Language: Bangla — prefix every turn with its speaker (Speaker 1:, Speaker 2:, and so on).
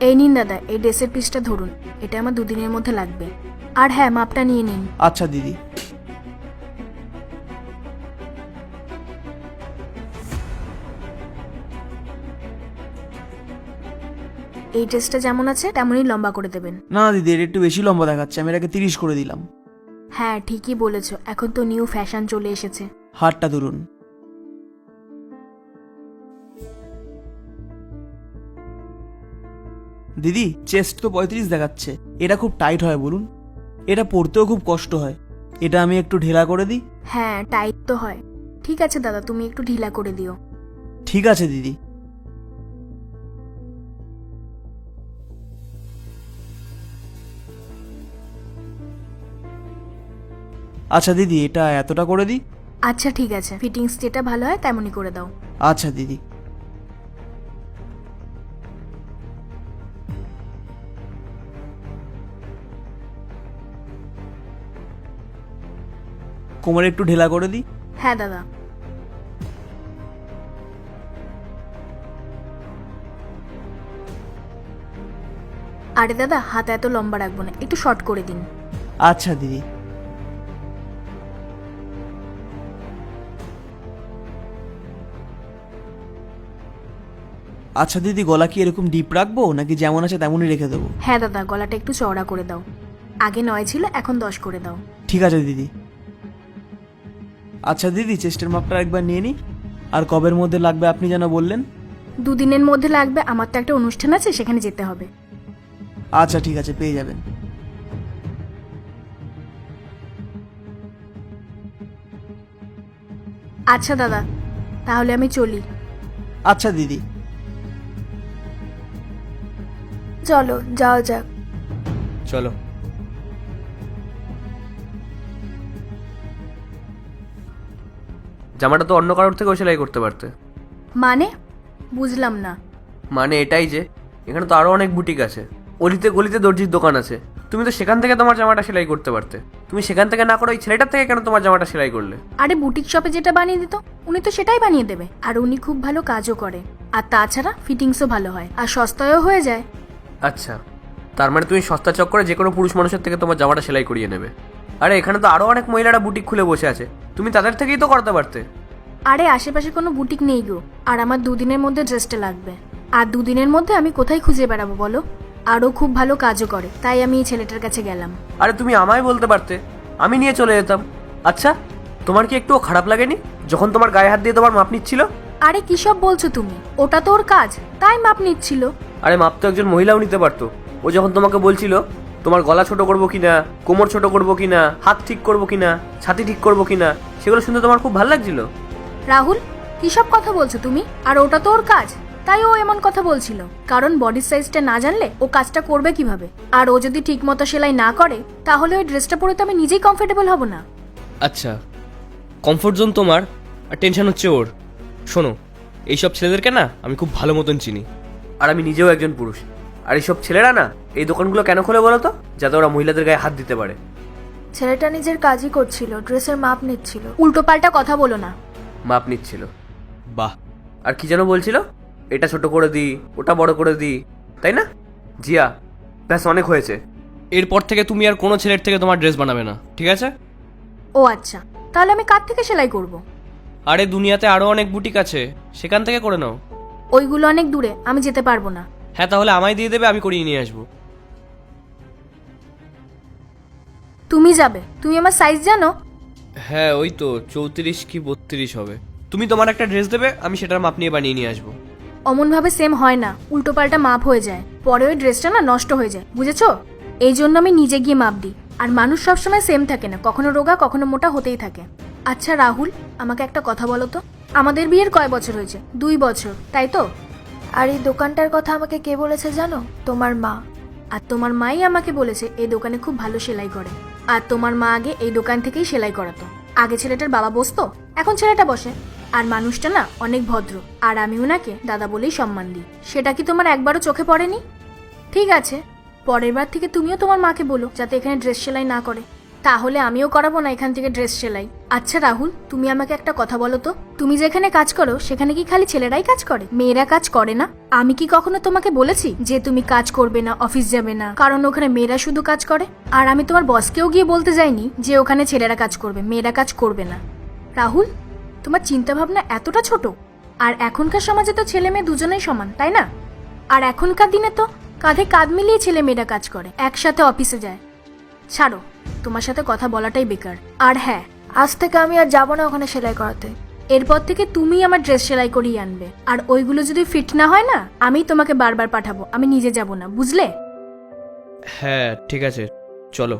Speaker 1: এই নিন দাদা, এই ড্রেসের পিসটা ধরুন, এটা আমার 2 দিনের মধ্যে লাগবে। আর হ্যাঁ, মাপটা নিয়ে নিন।
Speaker 2: আচ্ছা দিদি।
Speaker 1: এই ড্রেসটা যেমন আছে তেমনই লম্বা করে দেবেন।
Speaker 2: না দিদি, এটা একটু বেশি লম্বা দেখাচ্ছে, আমি এটাকে 30 করে দিলাম।
Speaker 1: হ্যাঁ ঠিকই বলেছো, এখন তো নিউ ফ্যাশন চলে এসেছে।
Speaker 2: হাতটা ধরুন। দিদি, চেস্ট তো 35 দেখাচ্ছে, এটা খুব টাইট হয় বলুন, এটা পরতেও খুব কষ্ট হয়, এটা আমি একটু ঢিলা করে দিই?
Speaker 1: হ্যাঁ টাইট তো হয়। ঠিক আছে দাদা, তুমি একটু ঢিলা করে দিও।
Speaker 2: ঠিক আছে দিদি। আচ্ছা দিদি, এটা এতটা করে দিই?
Speaker 1: আচ্ছা ঠিক আছে, ফিটিংস যেটা ভালো হয় তেমনই করে দাও।
Speaker 2: আচ্ছা দিদি। কোমরে একটু ঢিলা করে দিই?
Speaker 1: হ্যাঁ দাদা। আরে দাদা, হাত এত লম্বা রাখবো না, একটু শর্ট করে দিন।
Speaker 2: আচ্ছা দিদি। আচ্ছা দিদি, গলা কি এরকম ডিপ রাখবো নাকি যেমন আছে তেমনই রেখে দেবো?
Speaker 1: হ্যাঁ দাদা, গলাটা একটু চওড়া করে দাও। আগে 9 ছিল, এখন 10 করে দাও।
Speaker 2: ঠিক আছে দিদি। আচ্ছা দিদি, চেস্টের মাপটা একবার নিয়ে নিই। আর কবের মধ্যে লাগবে আপনি যেন বললেন?
Speaker 1: 2 দিনের মধ্যে লাগবে, আমার তো একটা অনুষ্ঠান আছে, সেখানে যেতে হবে।
Speaker 2: আচ্ছা ঠিক আছে, পেয়ে যাবেন।
Speaker 1: আচ্ছা দাদা, তাহলে আমি চলি।
Speaker 2: আচ্ছা দিদি।
Speaker 1: চলো যাওয়া যাক।
Speaker 3: চলো। জামাটা তো অন্য কারোর থেকেও সেলাই করতে পারতে।
Speaker 1: মানে বুঝলাম না।
Speaker 3: মানে এটাই যে এখানে তো আরো অনেক বুটিক আছে, অলিতে গলিতে দর্জির দোকান আছে, তুমি তো সেখান থেকে তোমার জামাটা সেলাই করতে পারতে। তুমি সেখান থেকে না করে ওই ছেলেটার থেকে কেন তোমার জামাটা সেলাই করলে?
Speaker 1: আরে বুটিক শপে যেটা বানিয়ে দিত, উনি তো সেটাই বানিয়ে দেবে। আর উনি খুব ভালো কাজও করে, আর তাছাড়া ফিটিংসও ভালো হয়, আর সস্তায়ও হয়ে যায়।
Speaker 3: আচ্ছা, তার মানে তুমি সস্তা চক্করে যে কোনো পুরুষ মানুষের থেকে তোমার জামাটা সেলাই করিয়ে নেবে? আরে এখানে তো আরো অনেক মহিলারা বুটিক খুলে বসে আছে, তুমি তাদের থেকেই তো করতে পারতে।
Speaker 1: আরে আশেপাশে কোনো বুটিক নেই গো, আর আমার 2 দিনের মধ্যে ড্রেসটা লাগবে। আর 2 দিনের মধ্যে আমি কোথায় খুঁজে বেড়াবো বলো? আরও খুব ভালো কাজও করে, তাই আমি এই ছেলেটার কাছে গেলাম।
Speaker 3: আরে তুমি আমায় বলতে পারতে, আমি নিয়ে চলে যেতাম। আচ্ছা, তোমার কি একটুও খারাপ লাগেনি যখন তোমার গায়ে হাত দিয়ে তোমার মাপ নিচ্ছিল?
Speaker 1: আরে কি সব বলছো তুমি? ওটা তো ওর কাজ, তাই মাপ নিচ্ছিল।
Speaker 3: আরে মাপ তো একজন মহিলাও নিতে পারতো। ও যখন তোমাকে বলছিল তোমার গলা ছোট করবো কিনা, কোমর ছোট করবো কিনা, হাত ঠিক করবো কিনা, ছাতি ঠিক করবো কিনা, সেগুলো শুনতে তোমার খুব ভালো লাগছিল।
Speaker 1: রাহুল, কি সব কথা বলছো তুমি? আর ওটা তো ওর কাজ, তাই ও এমন কথা বলছিল। কারণ বডির সাইজটা না জানলে ও কাজটা করবে কিভাবে? আর ও যদি ঠিক মতো সেলাই না করে, তাহলে ওই ড্রেসটা পরে তো আমি নিজেই কমফোর্টেবল হব না।
Speaker 4: আচ্ছা, কমফোর্ট জোন তোমার, আর টেনশন হচ্ছে ওর। শোনো, এইসব ছেলেদেরকে না আমি খুব ভালো মতন চিনি।
Speaker 3: আর আমি নিজেও একজন পুরুষ। আর এইসব ছেলেরা না এই দোকানগুলো কেন খোলে বলো তো? যাতে ওরা মহিলাদের গায়ে হাত দিতে পারে।
Speaker 1: ছেলেটা নিজের কাজই করছিল, ড্রেসের মাপ নিচ্ছিল। উল্টো পাল্টা কথা বলো না।
Speaker 3: মাপ নিচ্ছিল?
Speaker 4: বাহ।
Speaker 3: আর কি যেন বলছিল, এটা ছোট করে দিই, ওটা বড় করে দিই, তাই না? জিয়া, ব্যাস অনেক হয়েছে।
Speaker 4: এরপর থেকে তুমি আর কোনো ছেলের থেকে তোমার ড্রেস বানাবে না, ঠিক আছে?
Speaker 1: ও আচ্ছা, তাহলে আমি কার থেকে সেলাই করব?
Speaker 4: আরে দুনিয়াতে আরো অনেক বুটিক আছে, সেখান থেকে করে নাও।
Speaker 1: ওইগুলো অনেক দূরে, আমি যেতে পারবো না।
Speaker 4: হ্যাঁ, তাহলে আমায় দিয়ে দেবে, আমি করিয়ে নিয়ে আসবো।
Speaker 1: তুমি যাবে? তুমি আমার সাইজ জানো?
Speaker 4: হ্যাঁ, ওই তো 34 কি 32 হবে। তুমি তোমার একটা ড্রেস দেবে, আমি সেটার মাপ নিয়ে বানিয়ে নিয়ে আসবো।
Speaker 1: অমন ভাবে সেম হয় না, উল্টো পাল্টা মাপ হয়ে যায়, পরে ওই ড্রেসটা না নষ্ট হয়ে যায়, বুঝেছো? এই জন্য আমি নিজে গিয়ে মাপ দিই। আর মানুষ সবসময় সেম থাকে না, কখনো রোগা কখনো মোটা হতেই থাকে। আচ্ছা রাহুল, আমাকে একটা কথা বলো তো, আমাদের বিয়ের কয় বছর হয়েছে? 2 বছর, তাই তো? আর এই দোকানটার কথা আমাকে কে বলেছে জানো? তোমার মা। আর তোমার মাই আমাকে বলেছে এই দোকানে খুব ভালো সেলাই করে। আর তোমার মা আগে এই দোকান থেকেই সেলাই করাতো। আগে ছেলেটার বাবা বসতো, এখন ছেলেটা বসে। আর মানুষটা না অনেক ভদ্র, আর আমি ওনাকে দাদা বলেই সম্মান দিই। সেটা কি তোমার একবারও চোখে পড়েনি? ঠিক আছে, পরের বার থেকে তুমিও তোমার মাকে বলো যাতে এখানে ড্রেস সেলাই না করে। তাহলে আমিও করাবো না এখান থেকে ড্রেস সেলাই। আচ্ছা রাহুল, তুমি আমাকে একটা কথা বলো তো, তুমি যেখানে কাজ করো সেখানে কি খালি ছেলেরাই কাজ করে, মেয়েরা কাজ করে না? আমি কি কখনো তোমাকে বলেছি যে তুমি কাজ করবে না, অফিস যাবে না, কারণ ওখানে মেয়েরা শুধু কাজ করে? আর আমি তোমার বসকেও গিয়ে বলতে যাইনি যে ওখানে ছেলেরা কাজ করবে, মেয়েরা কাজ করবে না। রাহুল, তোমার চিন্তা ভাবনা এতটা ছোট? আর এখনকার সমাজে তো ছেলে মেয়ে দুজনেই সমান, তাই না? আর এখনকার দিনে তো কাঁধে কাঁধ মিলিয়ে ছেলে মেয়েরা কাজ করে, একসাথে অফিসে যায়। ছাড়ো, তোমার সাথে কথা বলাটাই বেকার। আর হ্যাঁ, আজ থেকে আমি আর যাবো না ওখানে সেলাই করাতে। এরপর থেকে তুমি আমার ড্রেস সেলাই করিয়ে আনবে, আর ওইগুলো যদি ফিট না হয় না, আমি তোমাকে বারবার পাঠাবো, আমি নিজে যাব না, বুঝলে?
Speaker 4: হ্যাঁ ঠিক আছে, চলো।